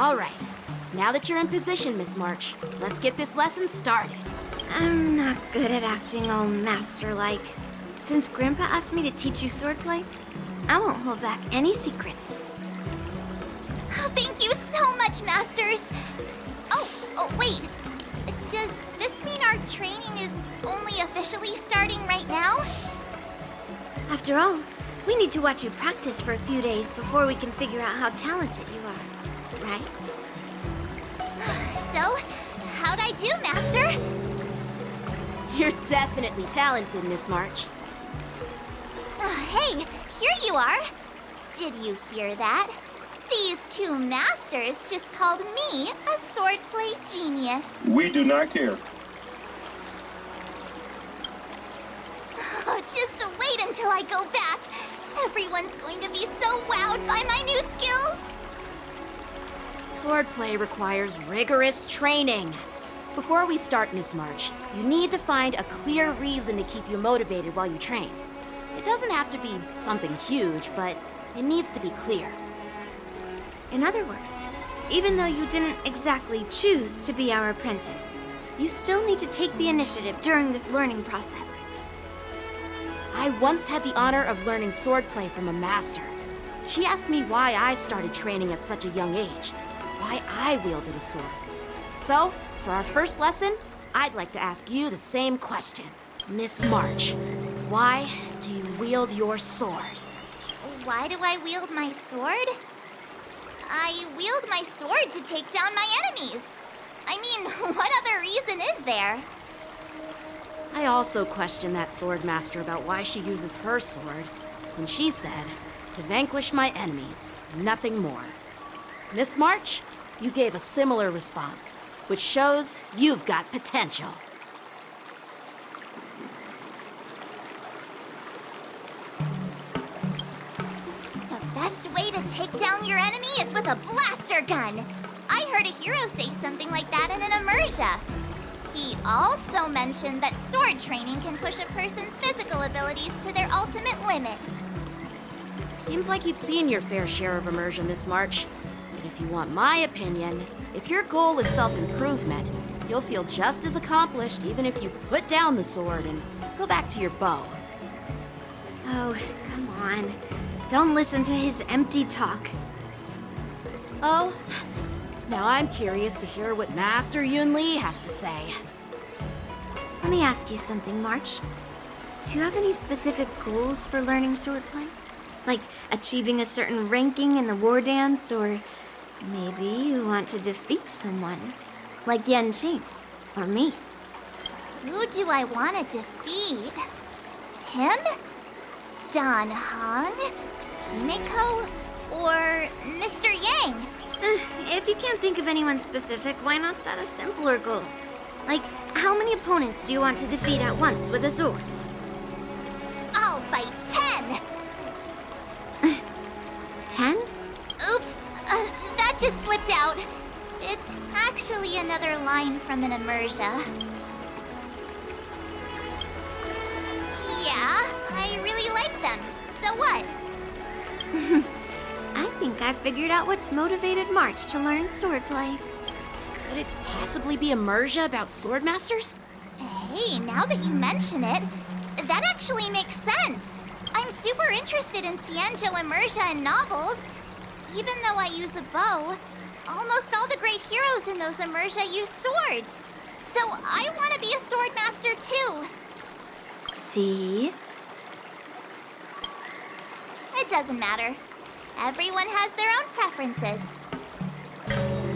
All right. Now that you're in position, Miss March, let's get this lesson started. I'm not good at acting all master-like. Since Grandpa asked me to teach you swordplay, I won't hold back any secrets. Oh, thank you so much, Masters. Oh, wait. Does this mean our training is only officially starting right now? After all, we need to watch you practice for a few days before we can figure out how talented you are, right? So, how'd I do, Master? You're definitely talented, Miss March. Hey, here you are. Did you hear that? These two masters just called me a swordplay genius. We do not care. Just wait until I go back. Everyone's going to be so wowed by my new skills. Swordplay requires rigorous training. Before we start, Miss March, you need to find a clear reason to keep you motivated while you train. It doesn't have to be something huge, but it needs to be clear. In other words, even though you didn't exactly choose to be our apprentice, you still need to take the initiative during this learning process. I once had the honor of learning swordplay from a master. She asked me why I started training at such a young age, why I wielded a sword. So, for our first lesson, I'd like to ask you the same question. Miss March, why do you wield your sword? Why do I wield my sword? I wield my sword to take down my enemies. I mean, what other reason is there? I also questioned that sword master about why she uses her sword, and she said, to vanquish my enemies, nothing more. Miss March, you gave a similar response, which shows you've got potential. The best way to take down your enemy is with a blaster gun. I heard a hero say something like that in an immersia. He also mentioned that sword training can push a person's physical abilities to their ultimate limit. Seems like you've seen your fair share of immersion, Miss March. But if you want my opinion, if your goal is self-improvement, you'll feel just as accomplished even if you put down the sword and go back to your bow. Oh, come on. Don't listen to his empty talk. Oh, now I'm curious to hear what Master Yun Li has to say. Let me ask you something, March. Do you have any specific goals for learning swordplay? Like achieving a certain ranking in the war dance, or maybe you want to defeat someone, like Yan Qing, or me. Who do I want to defeat? Him? Dan Heng? Himeko? Or Mr. Yang? If you can't think of anyone specific, why not set a simpler goal? Like, how many opponents do you want to defeat at once with a sword? I'll fight 10! 10? Oops, that just slipped out. It's actually another line from an immersia. Yeah, I really like them. So what? I think I figured out what's motivated March to learn swordplay. Could it possibly be immersia about sword masters? Hey, now that you mention it, that actually makes sense. I'm super interested in Xianzhou immersia and novels. Even though I use a bow, almost all the great heroes in those immersia use swords. So I want to be a sword master too. See? It doesn't matter. Everyone has their own preferences.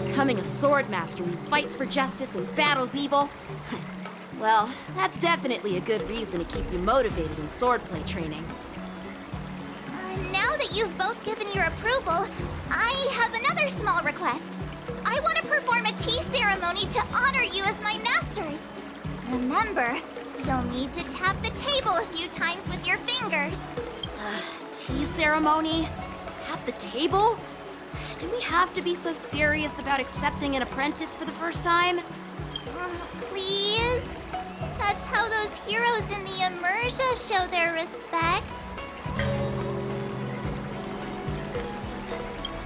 Becoming a sword master who fights for justice and battles evil? Well, that's definitely a good reason to keep you motivated in swordplay training. Now that you've both given your approval, I have another small request. I want to perform a tea ceremony to honor you as my masters. Remember, you'll need to tap the table a few times with your fingers. Tea ceremony? Tap the table? Do we have to be so serious about accepting an apprentice for the first time? Please? That's how those heroes in the immersia show their respect.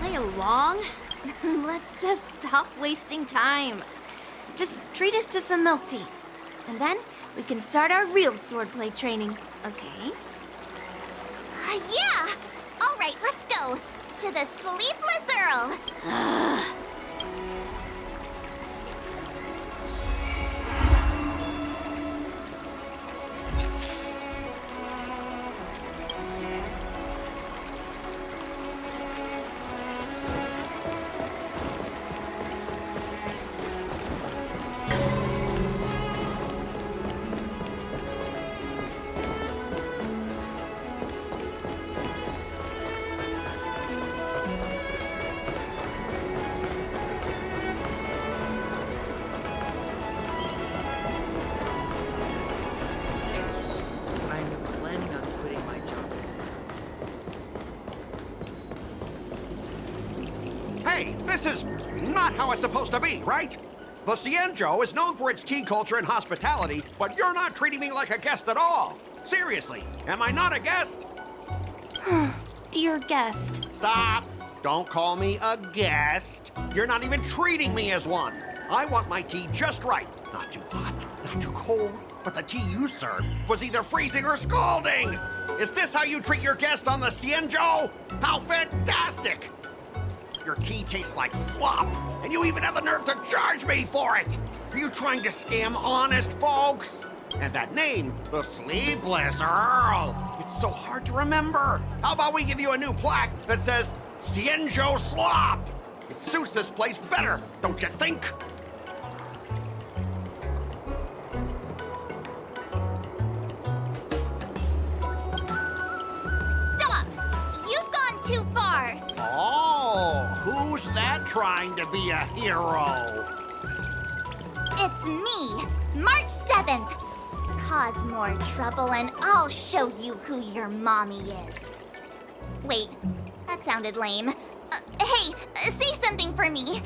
Play along? Let's just stop wasting time. Just treat us to some milk tea. And then we can start our real swordplay training, okay? Yeah! All right, let's go. To the Sleepless Earl. I'm planning on quitting my job. Hey, this is not how it's supposed to be, right? The Cienjo is known for its tea culture and hospitality, but you're not treating me like a guest at all. Seriously, am I not a guest? Dear guest. Stop! Don't call me a guest. You're not even treating me as one. I want my tea just right. Not too hot, not too cold, but the tea you served was either freezing or scalding. Is this how you treat your guest on the Cienjo? How fantastic! Your tea tastes like slop, and you even have the nerve to charge me for it! Are you trying to scam honest folks? And that name, the Sleepless Earl, it's so hard to remember. How about we give you a new plaque that says, Cienjo Slop? It suits this place better, don't you think? Stop! You've gone too far. Oh, who's that trying to be a hero? It's me, March 7th. Cause more trouble and I'll show you who your mommy is. Wait, that sounded lame. Hey, say something for me.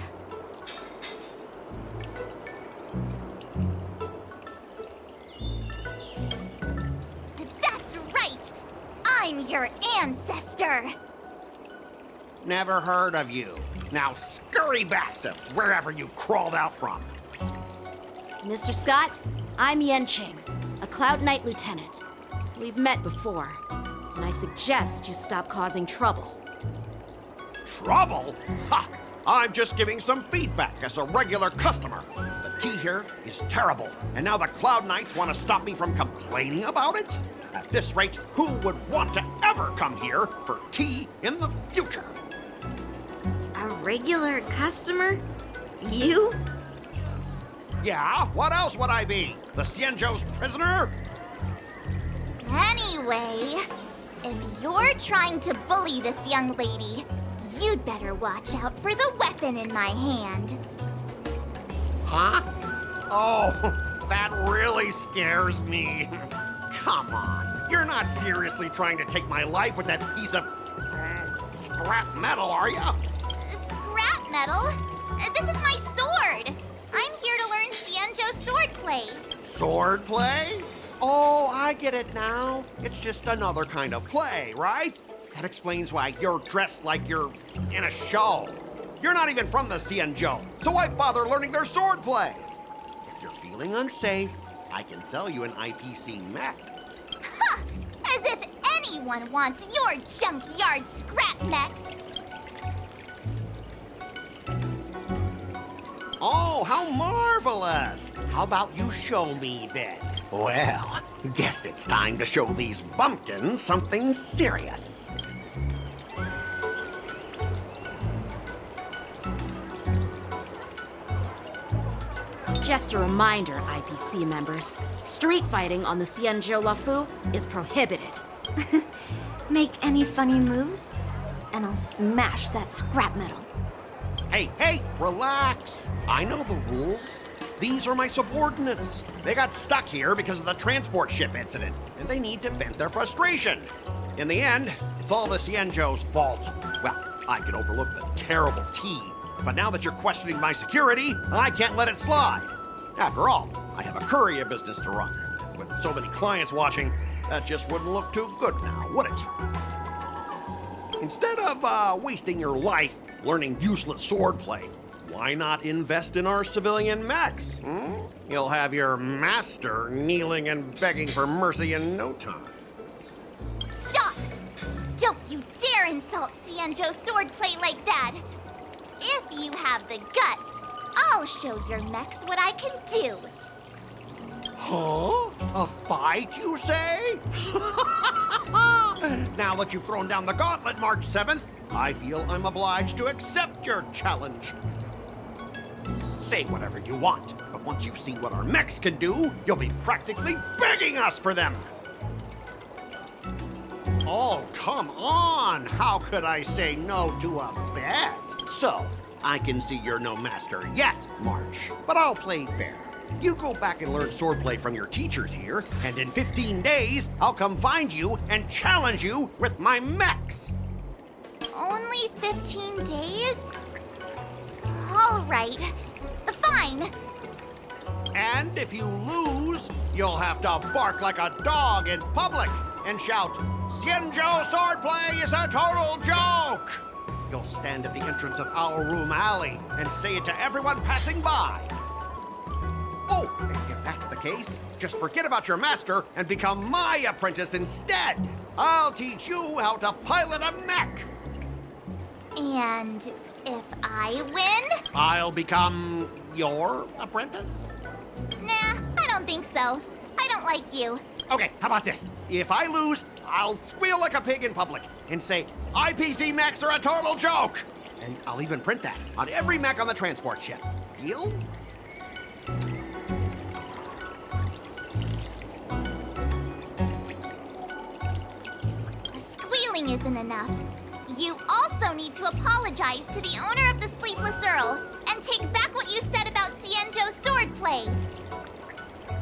That's right! I'm your ancestor! Never heard of you. Now scurry back to wherever you crawled out from. Mr. Scott, I'm Yenching, a Cloud Knight lieutenant. We've met before, and I suggest you stop causing trouble. Trouble? Ha! I'm just giving some feedback as a regular customer. The tea here is terrible, and now the Cloud Knights want to stop me from complaining about it? At this rate, who would want to ever come here for tea in the future? A regular customer? You? Yeah, what else would I be? The Cienjo's prisoner? Anyway, if you're trying to bully this young lady, you'd better watch out for the weapon in my hand. Huh? Oh, that really scares me. Come on, you're not seriously trying to take my life with that piece of scrap metal, are you? Scrap metal? This is my sword! I'm here to learn Cienjo swordplay. Swordplay? Oh, I get it now. It's just another kind of play, right? That explains why you're dressed like you're in a show. You're not even from the Cienjo, so why bother learning their swordplay? If you're feeling unsafe, I can sell you an IPC mech. Ha! As if anyone wants your junkyard scrap mechs! Oh, how marvelous! How about you show me then? Well, guess it's time to show these bumpkins something serious. Just a reminder, IPC members, street fighting on the Cienjo Lafu is prohibited. Make any funny moves, and I'll smash that scrap metal. Hey, relax. I know the rules. These are my subordinates. They got stuck here because of the transport ship incident, and they need to vent their frustration. In the end, it's all the Cienjo's fault. Well, I can overlook the terrible tea, but now that you're questioning my security, I can't let it slide. After all, I have a courier business to run. With so many clients watching, that just wouldn't look too good now, would it? Instead of wasting your life learning useless swordplay. Why not invest in our civilian mechs? You'll have your master kneeling and begging for mercy in no time. Stop! Don't you dare insult Xianzhou swordplay like that! If you have the guts, I'll show your mechs what I can do. Huh? A fight, you say? Now that you've thrown down the gauntlet, March 7th, I feel I'm obliged to accept your challenge. Say whatever you want, but once you've seen what our mechs can do, you'll be practically begging us for them. Oh, come on! How could I say no to a bet? So, I can see you're no master yet, March, but I'll play fair. You go back and learn swordplay from your teachers here, and in 15 days, I'll come find you and challenge you with my mechs. Only 15 days? All right. Fine. And if you lose, you'll have to bark like a dog in public and shout, "Xianzhou swordplay is a total joke!" You'll stand at the entrance of our room alley and say it to everyone passing by. Oh, and if that's the case, just forget about your master and become my apprentice instead. I'll teach you how to pilot a mech. And if I win? I'll become your apprentice? Nah, I don't think so. I don't like you. Okay, how about this? If I lose, I'll squeal like a pig in public and say, IPC mechs are a total joke! And I'll even print that on every mech on the transport ship. Deal? Squealing isn't enough. You also need to apologize to the owner of the Sleepless Earl and take back what you said about Xianzhou swordplay.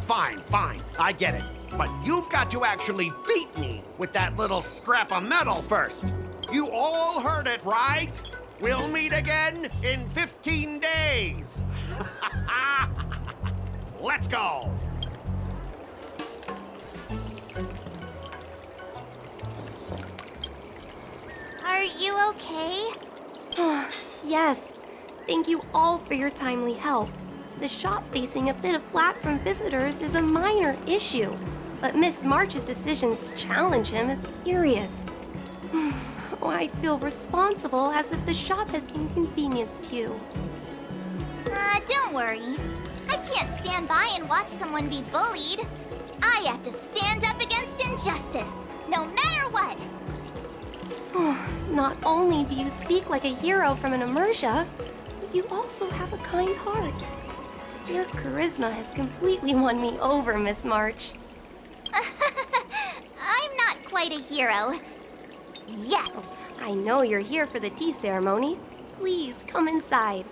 Fine, fine, I get it. But you've got to actually beat me with that little scrap of metal first. You all heard it, right? We'll meet again in 15 days. Let's go. Are you okay? Yes. Thank you all for your timely help. The shop facing a bit of flack from visitors is a minor issue, but Miss March's decisions to challenge him is serious. I feel responsible as if the shop has inconvenienced you. Don't worry. I can't stand by and watch someone be bullied. I have to stand up against injustice, no matter what. Not only do you speak like a hero from an immersia, but you also have a kind heart. Your charisma has completely won me over, Miss March. I'm not quite a hero. Yet. I know you're here for the tea ceremony. Please come inside.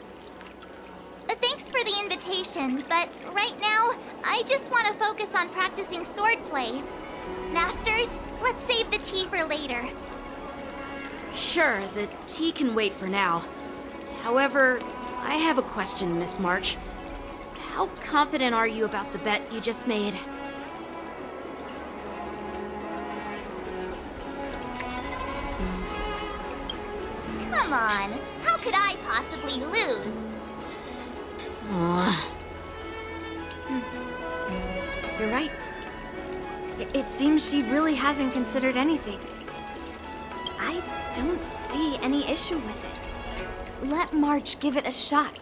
Thanks for the invitation, but right now, I just want to focus on practicing swordplay. Masters, let's save the tea for later. Sure, the tea can wait for now. However, I have a question, Miss March. How confident are you about the bet you just made? Come on, how could I possibly lose? You're right. It seems she really hasn't considered anything. I don't see any issue with it. Let March give it a shot.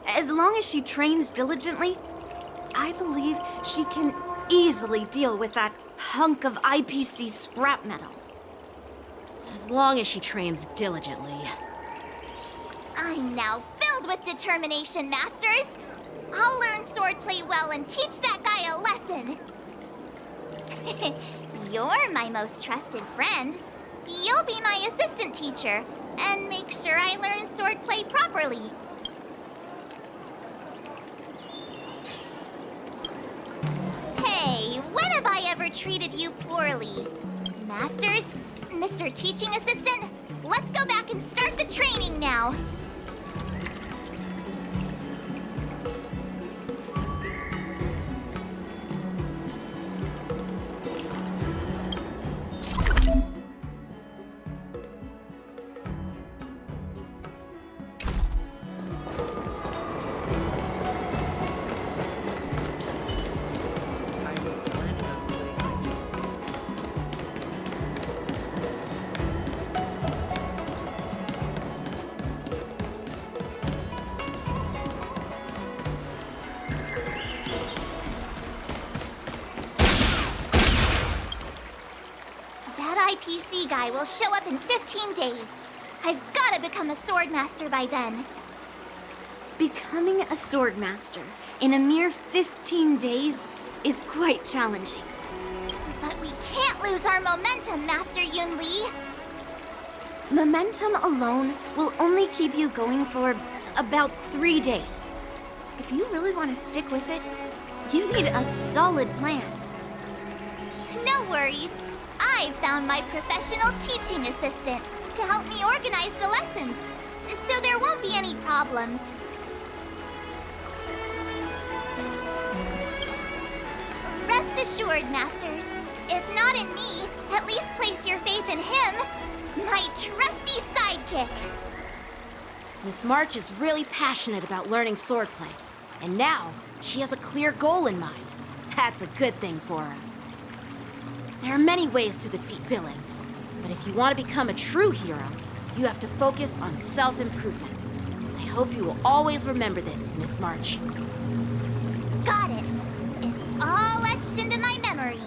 As long as she trains diligently, I believe she can easily deal with that hunk of IPC scrap metal. As long as she trains diligently. I'm now filled with determination, Masters. I'll learn swordplay well and teach that guy a lesson. You're my most trusted friend. You'll be my assistant teacher and make sure I learn swordplay properly. Hey, when have I ever treated you poorly? Masters, Mr. Teaching Assistant, let's go back and start the training now. PC guy will show up in 15 days. I've gotta become a sword master by then. Becoming a sword master in a mere 15 days is quite challenging. But we can't lose our momentum, Master Yun-Li. Momentum alone will only keep you going for about 3 days. If you really want to stick with it, you need a solid plan. No worries. I've found my professional teaching assistant to help me organize the lessons, so there won't be any problems. Rest assured, Masters. If not in me, at least place your faith in him, my trusty sidekick. Miss March is really passionate about learning swordplay, and now she has a clear goal in mind. That's a good thing for her. There are many ways to defeat villains, but if you want to become a true hero, you have to focus on self-improvement. I hope you will always remember this, Miss March. Got it. It's all etched into my memory.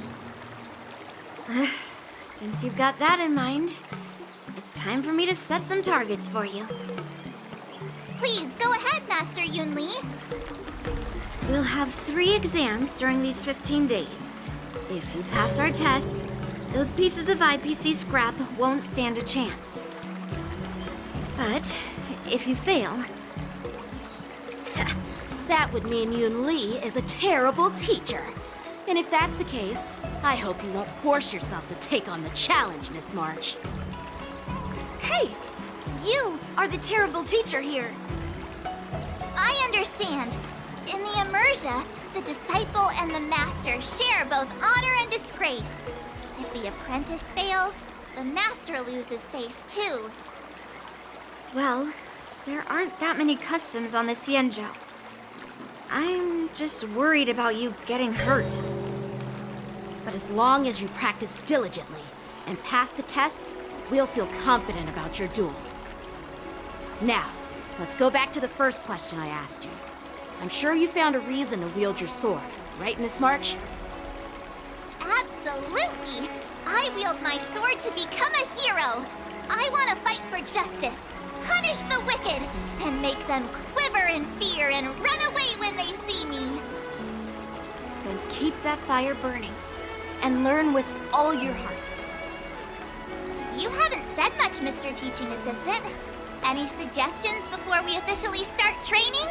Since you've got that in mind, it's time for me to set some targets for you. Please go ahead, Master Yun-Li. We'll have 3 exams during these 15 days. If you pass our tests, those pieces of IPC scrap won't stand a chance. But if you fail, That would mean Yun-Li is a terrible teacher. And if that's the case, I hope you won't force yourself to take on the challenge, Miss March. hey, you are the terrible teacher here. I understand. In the Immersia, the disciple and the master share both honor and disgrace. If the apprentice fails, the master loses face too. Well, there aren't that many customs on the Xianzhou. I'm just worried about you getting hurt. But as long as you practice diligently and pass the tests, we'll feel confident about your duel. Now, let's go back to the first question I asked you. I'm sure you found a reason to wield your sword, right, Miss March? Absolutely! I wield my sword to become a hero. I want to fight for justice, punish the wicked, and make them quiver in fear and run away when they see me. Then keep that fire burning and learn with all your heart. You haven't said much, Mr. Teaching Assistant. Any suggestions before we officially start training?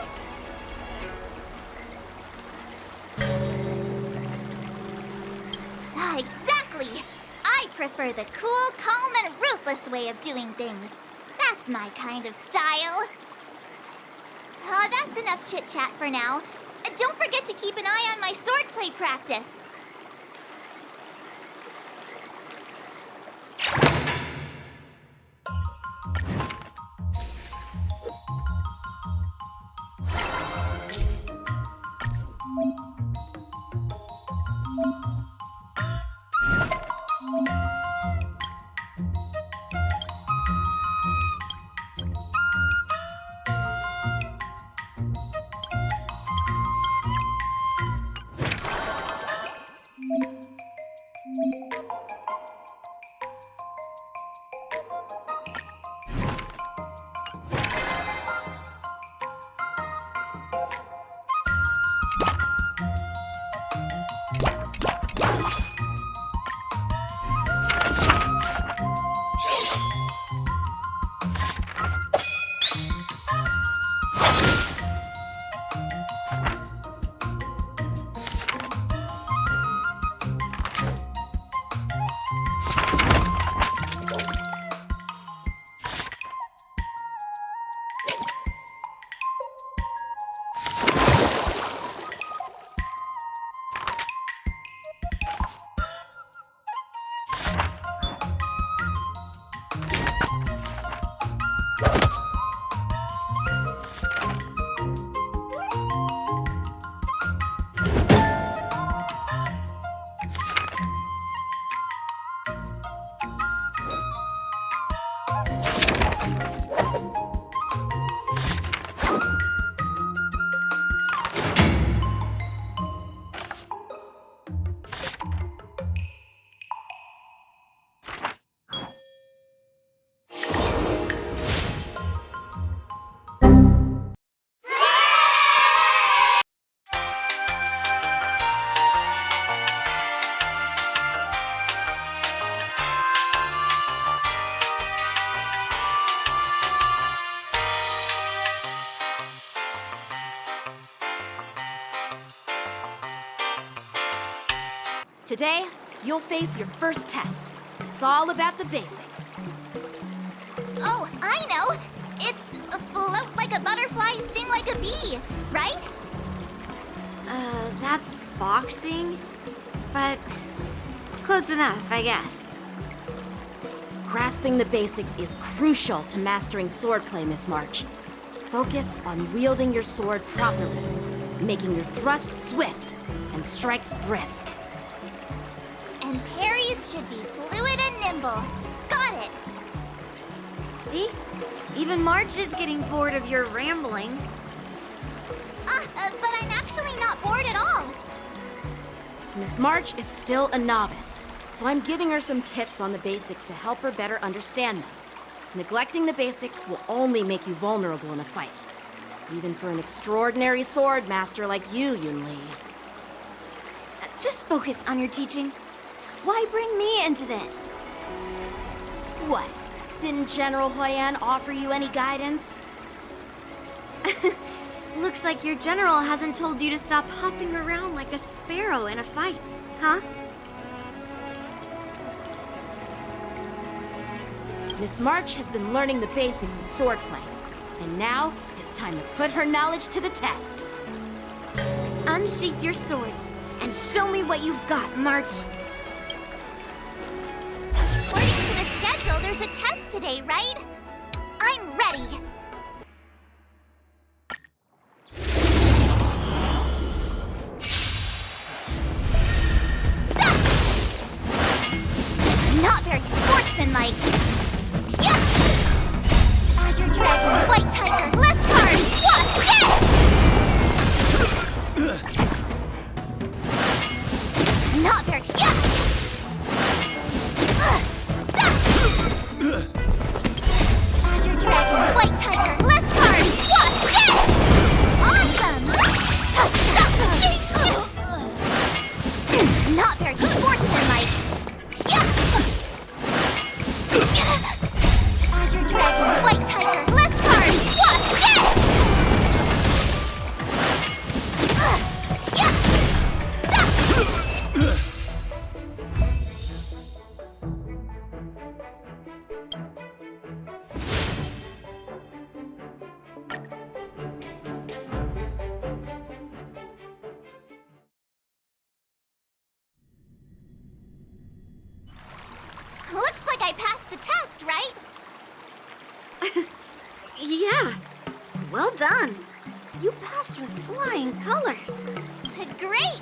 Exactly! I prefer the cool, calm, and ruthless way of doing things. That's my kind of style. That's enough chit-chat for now. Don't forget to keep an eye on my swordplay practice. Today, you'll face your first test. It's all about the basics. Oh, I know! It's float like a butterfly, sting like a bee, right? That's boxing? But close enough, I guess. Grasping the basics is crucial to mastering swordplay, Miss March. Focus on wielding your sword properly, making your thrusts swift and strikes brisk. And parries should be fluid and nimble. Got it! See? Even March is getting bored of your rambling. But I'm actually not bored at all. Miss March is still a novice, so I'm giving her some tips on the basics to help her better understand them. Neglecting the basics will only make you vulnerable in a fight. Even for an extraordinary sword master like you, Yunli. Just focus on your teaching. Why bring me into this? What? Didn't General Huyan offer you any guidance? Looks like your general hasn't told you to stop hopping around like a sparrow in a fight, huh? Miss March has been learning the basics of swordplay, and now it's time to put her knowledge to the test. Unsheath your swords and show me what you've got, March. According to the schedule, there's a test today, right? I'm ready. Not very sportsmanlike. Yes! Azure Dragon, White Tiger, less cards! What? Yes! Not very. Yes! Azure Dragon, White Tiger, less cards! What? Yes! Awesome! Not very sportsmanlike. Azure Dragon, White Tiger, less cards! What? Yes! Looks like I passed the test, right? Yeah, well done. You passed with flying colors. Great!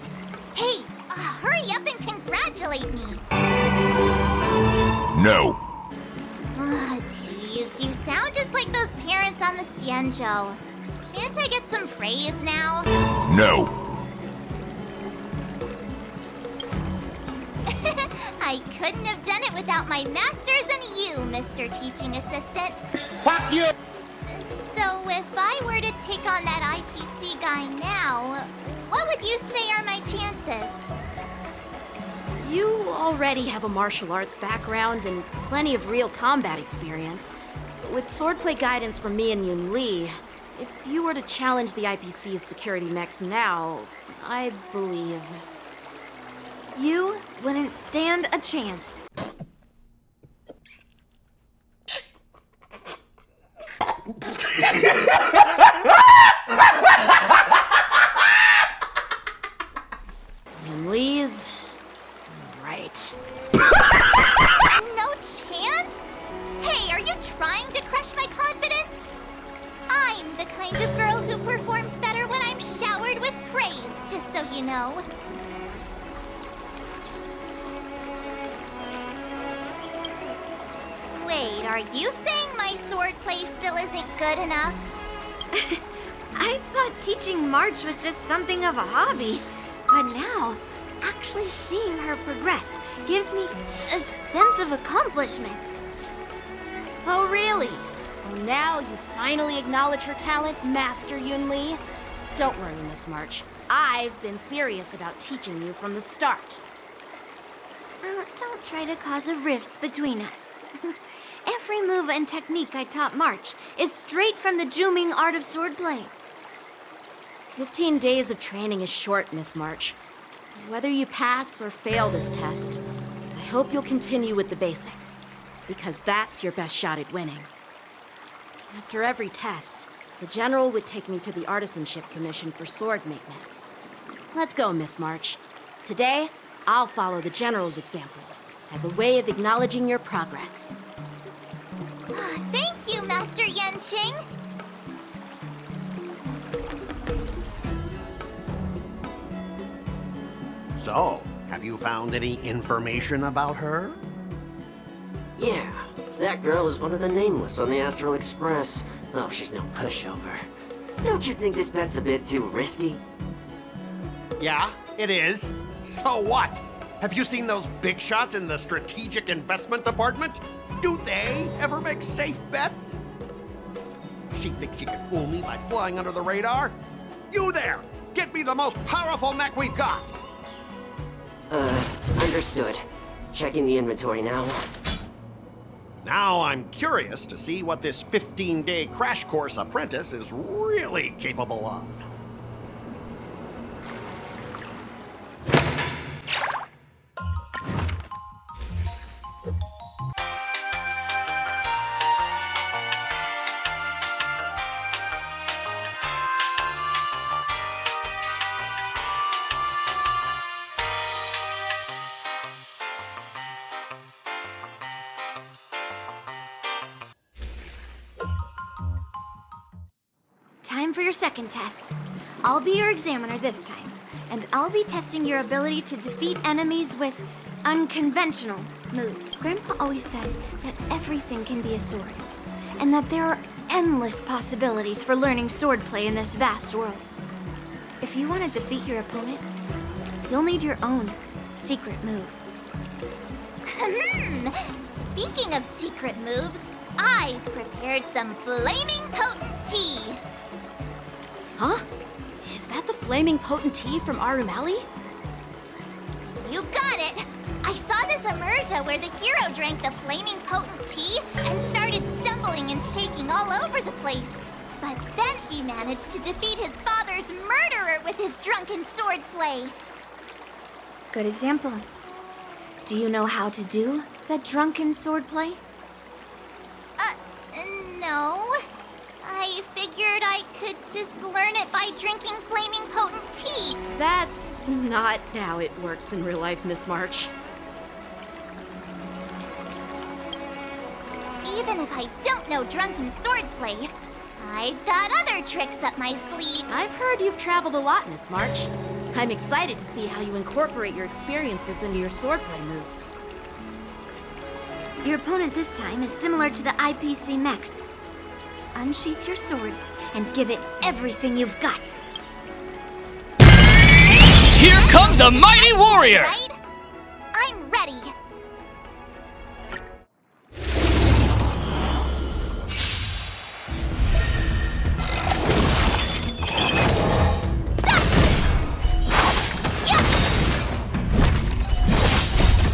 Hey, hurry up and congratulate me. No. Oh, jeez, you sound just like those parents on the Xianzhou. Can't I get some praise now? No. I couldn't have done it without my masters and you, Mr. Teaching Assistant. Fuck you! So if I were to take on that IPC guy now, what would you say are my chances? You already have a martial arts background and plenty of real combat experience. With swordplay guidance from me and Yunli, if you were to challenge the IPC's security mechs now, I believe... You wouldn't stand a chance. Yunli's... right. No chance? Hey, are you trying to crush my confidence? I'm the kind of girl who performs better when I'm showered with praise, just so you know. Wait, are you saying my swordplay still isn't good enough? I thought teaching March was just something of a hobby. But now, actually seeing her progress gives me a sense of accomplishment. Oh, really? So now you finally acknowledge her talent, Master Yunli? Don't worry, Miss March. I've been serious about teaching you from the start. Don't try to cause a rift between us. Every move and technique I taught March is straight from the Juming art of swordplay. 15 days of training is short, Miss March. Whether you pass or fail this test, I hope you'll continue with the basics, because that's your best shot at winning. After every test, the General would take me to the Artisanship Commission for sword maintenance. Let's go, Miss March. Today, I'll follow the General's example as a way of acknowledging your progress. Thank you, Master Yanqing. So, have you found any information about her? Yeah, that girl is one of the nameless on the Astral Express. Oh, she's no pushover. Don't you think this bet's a bit too risky? Yeah, it is. So what? Have you seen those big shots in the Strategic Investment Department? Do they ever make safe bets? She thinks she can fool me by flying under the radar? You there! Get me the most powerful mech we've got! Understood. Checking the inventory now. Now I'm curious to see what this 15-day crash course apprentice is really capable of. Time for your second test. I'll be your examiner this time, and I'll be testing your ability to defeat enemies with unconventional moves. Grandpa always said that everything can be a sword, and that there are endless possibilities for learning swordplay in this vast world. If you want to defeat your opponent, you'll need your own secret move. Speaking of secret moves, I've prepared some flaming potent tea. Huh? Is that the flaming potent tea from Arumali? You got it! I saw this immersion where the hero drank the flaming potent tea and started stumbling and shaking all over the place. But then he managed to defeat his father's murderer with his drunken swordplay. Good example. Do you know how to do that drunken swordplay? No. I figured I could just learn it by drinking flaming potent tea. That's not how it works in real life, Miss March. Even if I don't know drunken swordplay, I've got other tricks up my sleeve. I've heard you've traveled a lot, Miss March. I'm excited to see how you incorporate your experiences into your swordplay moves. Your opponent this time is similar to the IPC mechs. Unsheath your swords and give it everything you've got. Here comes a mighty warrior! Right? I'm ready.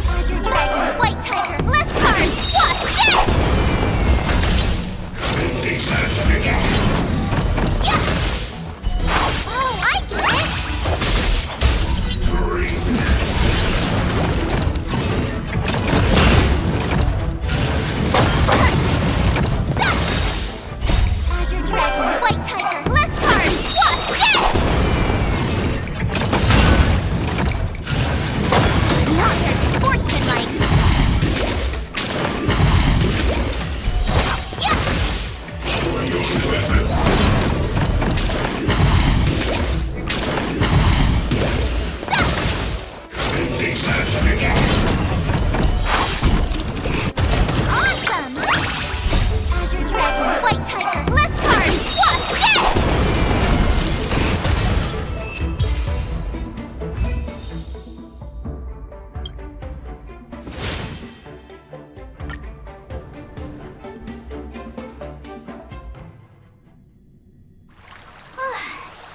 Azure Dragon, White Tiger, less cards. Watch this! Oh, I get it! Azure Dragon, White Tiger, less cards. Watch this! Not their sportsmanlike. Awesome! Azure Dragon, White Tiger, less cards. Watch this!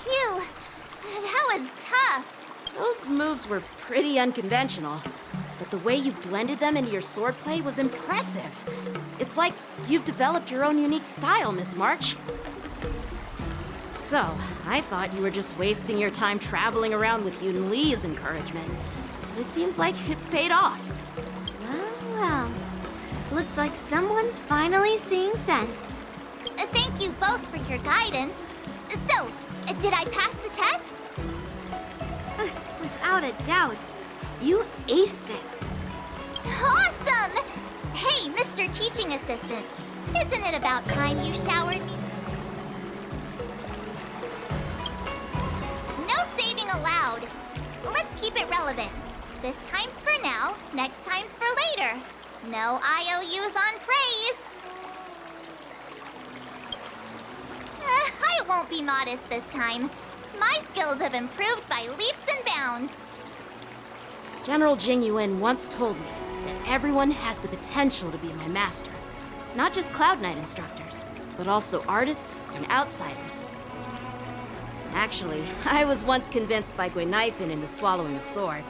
Phew, that was tough. Those moves were pretty unconventional, but the way you've blended them into your swordplay was impressive. It's like you've developed your own unique style, Miss March. So, I thought you were just wasting your time traveling around with Yun Lee's encouragement. But it seems like it's paid off. Well, well. Looks like someone's finally seeing sense. Thank you both for your guidance. So, did I pass the test? Without a doubt. You aced it. Awesome! Hey, Mr. Teaching Assistant, isn't it about time you showered me? No saving allowed. Let's keep it relevant. This time's for now, next time's for later. No IOUs on praise. I won't be modest this time. My skills have improved by leaps and bounds. General Jing Yuan once told me that everyone has the potential to be my master. Not just Cloud Knight instructors, but also artists and outsiders. Actually, I was once convinced by Gui Naifin into swallowing a sword.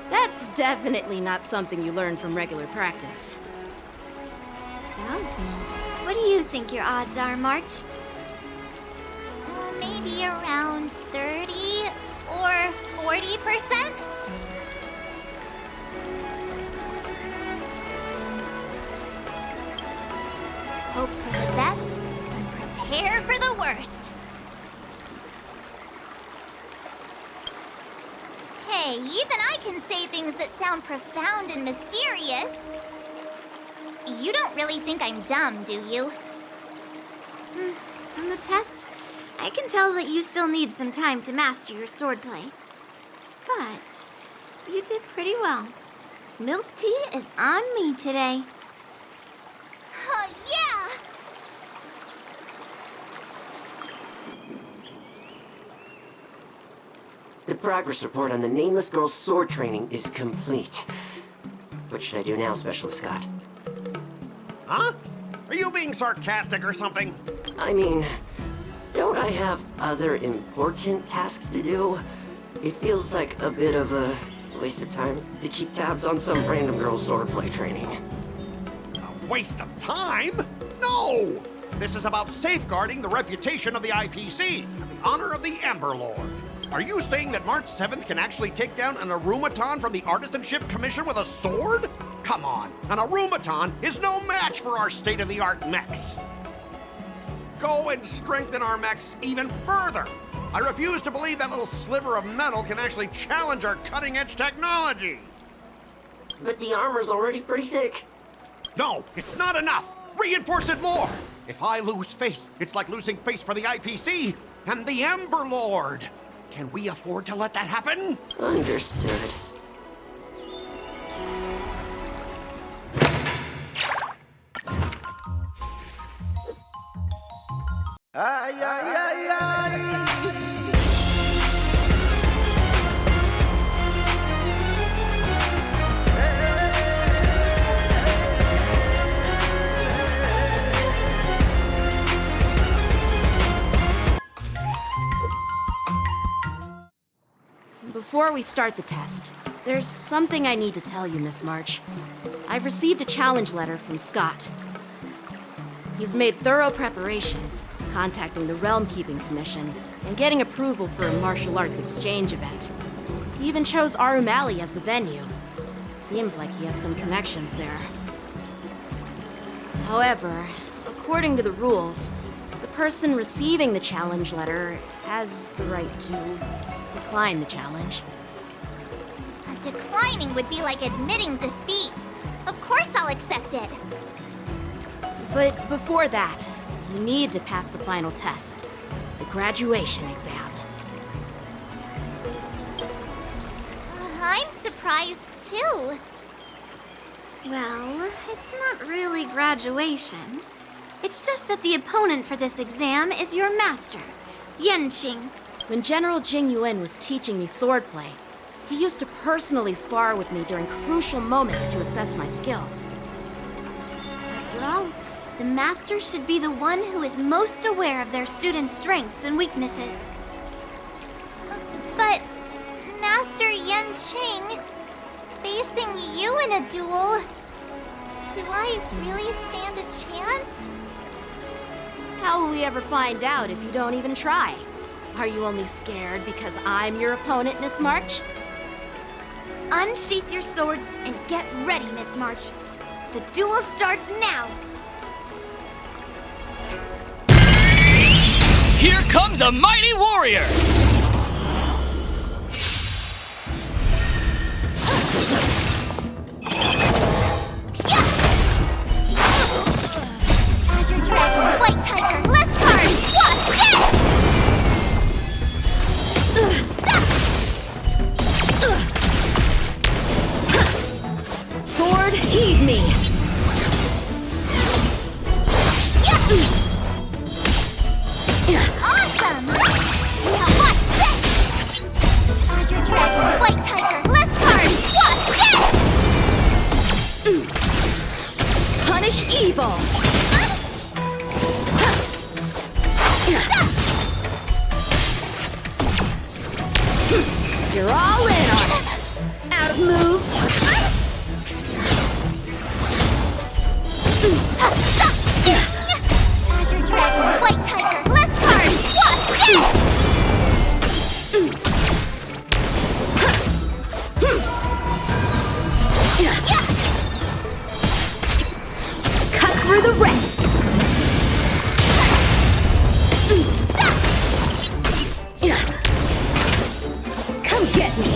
That's definitely not something you learn from regular practice. So, what do you think your odds are, March? Maybe around 30 or 40%? Hope for the best and prepare for the worst. Hey, even I can say things that sound profound and mysterious. You don't really think I'm dumb, do you? From the test, I can tell that you still need some time to master your swordplay. But you did pretty well. Milk tea is on me today. Yeah! The progress report on the nameless girl's sword training is complete. What should I do now, Specialist Scott? Huh? Are you being sarcastic or something? I mean, don't I have other important tasks to do? It feels like a bit of a waste of time to keep tabs on some random girl's swordplay training. A waste of time? No! This is about safeguarding the reputation of the IPC and the honor of the Ember Lord. Are you saying that March 7th can actually take down an Arumaton from the Artisanship Commission with a sword? Come on, an Arumaton is no match for our state-of-the-art mechs. Go and strengthen our mechs even further. I refuse to believe that little sliver of metal can actually challenge our cutting-edge technology. But the armor's already pretty thick. No, it's not enough. Reinforce it more. If I lose face, it's like losing face for the IPC and the Ember Lord. Can we afford to let that happen? Understood. Ay, ay, ay, ay. Before we start the test, there's something I need to tell you, Miss March. I've received a challenge letter from Scott. He's made thorough preparations, contacting the Realm Keeping Commission and getting approval for a martial arts exchange event. He even chose Arumali as the venue. Seems like he has some connections there. However, according to the rules, the person receiving the challenge letter has the right to decline the challenge. Declining would be like admitting defeat. Of course I'll accept it. But before that, you need to pass the final test, the graduation exam. I'm surprised too. Well, it's not really graduation. It's just that the opponent for this exam is your master, Yenqing. When General Jing Yuan was teaching me swordplay, he used to personally spar with me during crucial moments to assess my skills. After all, the master should be the one who is most aware of their students' strengths and weaknesses. But, Master Yenqing, facing you in a duel, do I really stand a chance? How will we ever find out if you don't even try? Are you only scared because I'm your opponent, Miss March? Unsheath your swords and get ready, Miss March. The duel starts now! Here comes a mighty warrior! Azure Dragon, White Tiger, less cards! What? Yes! Sword, heed me! Awesome! Now watch this! Azure Dragon, White Tiger, less cards! What? Yes! Punish evil! You're all in on it! Out of moves! Azure Dragon, White Tiger, less cards! What? Yes! Cut through the ranks! Come get me!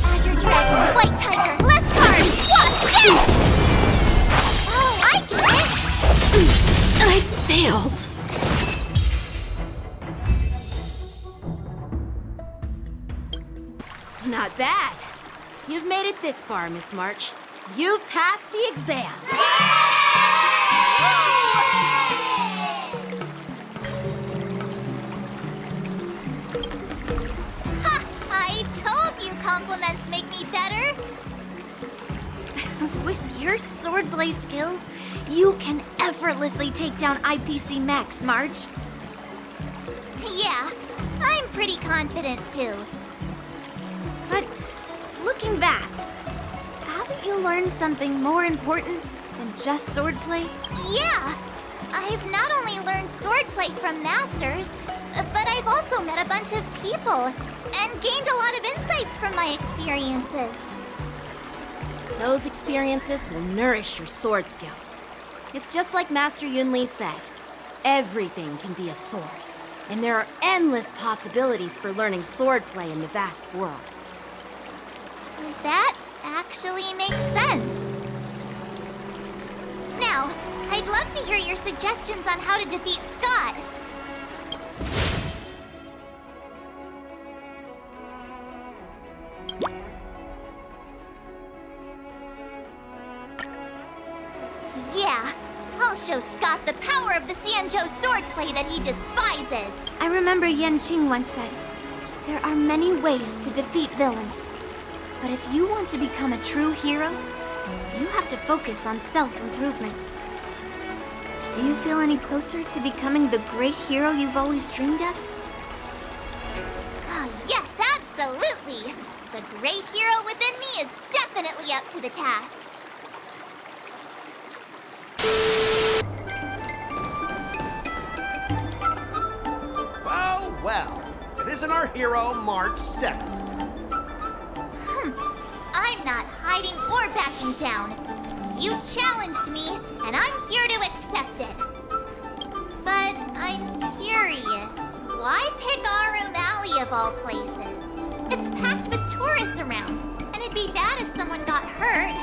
Azure Dragon, White Tiger, less cards! What? Yes! Oh, I get it! I failed! Not bad. You've made it this far, Miss March. You've passed the exam. Ha! I told you compliments make me better! With your swordplay skills, you can effortlessly take down IPC Max, March. Yeah, I'm pretty confident too. But looking back, haven't you learned something more important than just swordplay? Yeah! I've not only learned swordplay from masters, but I've also met a bunch of people and gained a lot of insights from my experiences. Those experiences will nourish your sword skills. It's just like Master Yunli said. Everything can be a sword, and there are endless possibilities for learning swordplay in the vast world. That actually makes sense. Now, I'd love to hear your suggestions on how to defeat Scott. Yeah, I'll show Scott the power of the Xianzhou swordplay that he despises. I remember Yan Qing once said, there are many ways to defeat villains. But if you want to become a true hero, you have to focus on self-improvement. Do you feel any closer to becoming the great hero you've always dreamed of? Ah, yes, absolutely. The great hero within me is definitely up to the task. Well, well. It isn't our hero, March 7th. I'm not hiding or backing down. You challenged me, and I'm here to accept it. But I'm curious, why pick Arum Alley of all places? It's packed with tourists around, and it'd be bad if someone got hurt.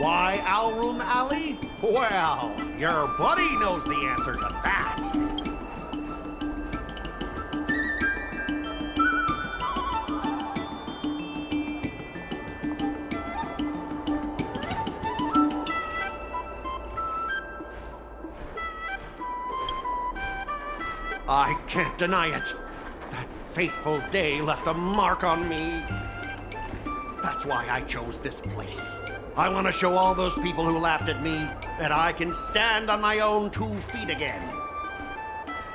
Why Alroom Alley? Well, your buddy knows the answer to that. I can't deny it. That fateful day left a mark on me. That's why I chose this place. I want to show all those people who laughed at me that I can stand on my own 2 feet again.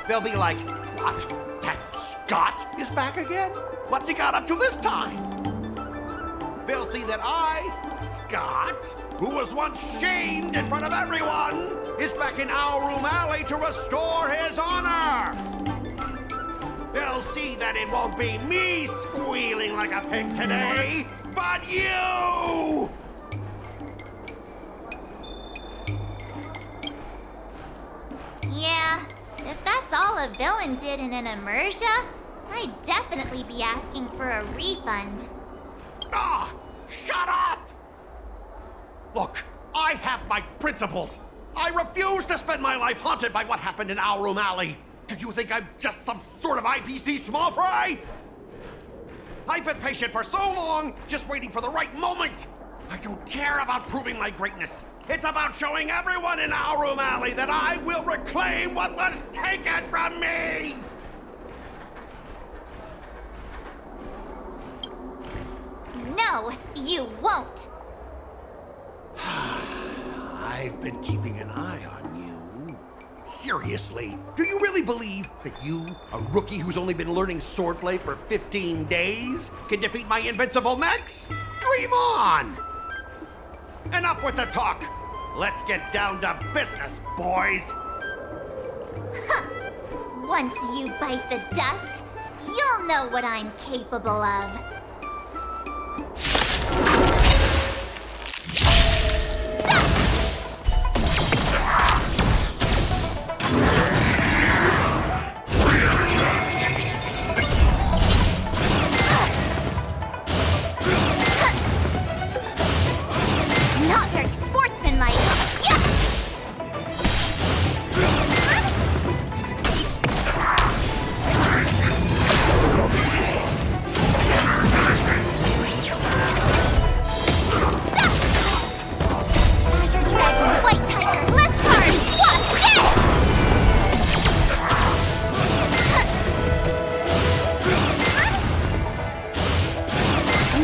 They'll be like, what? That Scott is back again? What's he got up to this time? They'll see that I, Scott, who was once shamed in front of everyone, is back in Our Room Alley to restore his honor. They'll see that it won't be me squealing like a pig today, but you! Yeah, if that's all a villain did in an immersia, I'd definitely be asking for a refund. Ah, shut up! Look, I have my principles. I refuse to spend my life haunted by what happened in Our Room Alley. Do you think I'm just some sort of IPC small fry? I've been patient for so long, just waiting for the right moment. I don't care about proving my greatness. It's about showing everyone in Our Room Alley that I will reclaim what was taken from me! No, you won't. I've been keeping an eye on you. Seriously, do you really believe that you, a rookie who's only been learning swordplay for 15 days, can defeat my invincible mechs? Dream on! Enough with the talk. Let's get down to business, boys. Once you bite the dust, you'll know what I'm capable of. Not very sportsmanlike. Yeah! Azure Dragon, White Tiger, list card! What's this?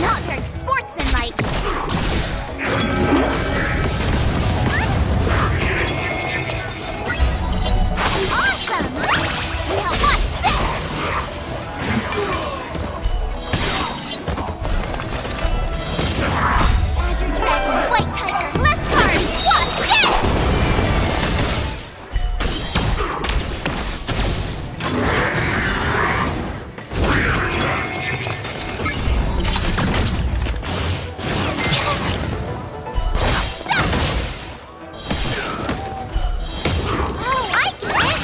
Not very sportsmanlike. Awesome! Now watch this! Azure Dragon, White Tiger, list card! What's this? Oh, I get it!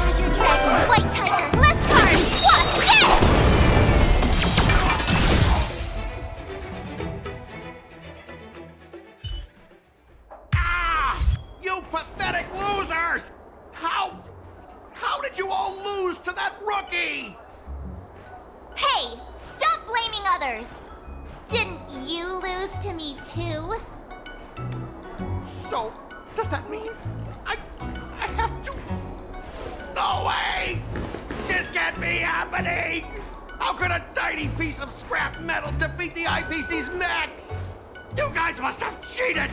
Azure Dragon, White Tiger, list card! What's this? Ah! You pathetic losers! How did you all lose to that rookie? Hey, stop blaming others! Didn't you lose to me too? So, does that mean I have to? No way! This can't be happening! How could a tiny piece of scrap metal defeat the IPC's mechs? You guys must have cheated!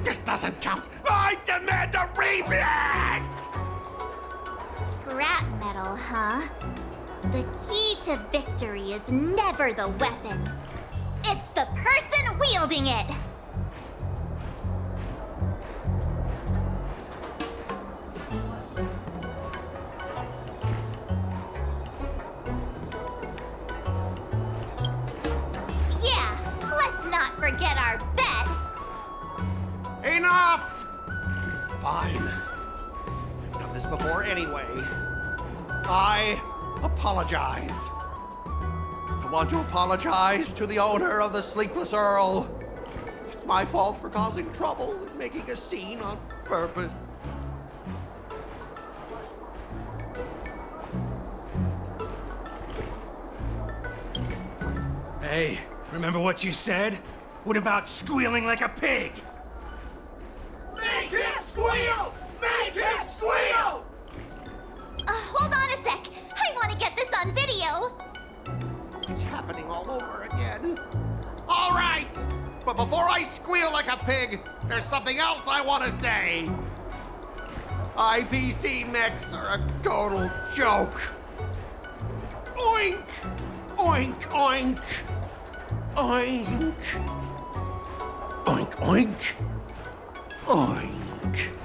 This doesn't count! I demand a rematch! Scrap metal, huh? The key to victory is never the weapon. It's the person wielding it! Yeah, let's not forget our bet! Enough! Fine. I've done this before anyway. I apologize. I want to apologize to the owner of the Sleepless Earl. It's my fault for causing trouble and making a scene on purpose. Hey, remember what you said? What about squealing like a pig? Make him squeal! Make him squeal! Hold on a sec. I want to get this on video. It's happening all over again. All right, but before I squeal like a pig, there's something else I want to say. IPC mechs are a total joke. Oink! Oink, oink! Oink. Oink, oink. Oink.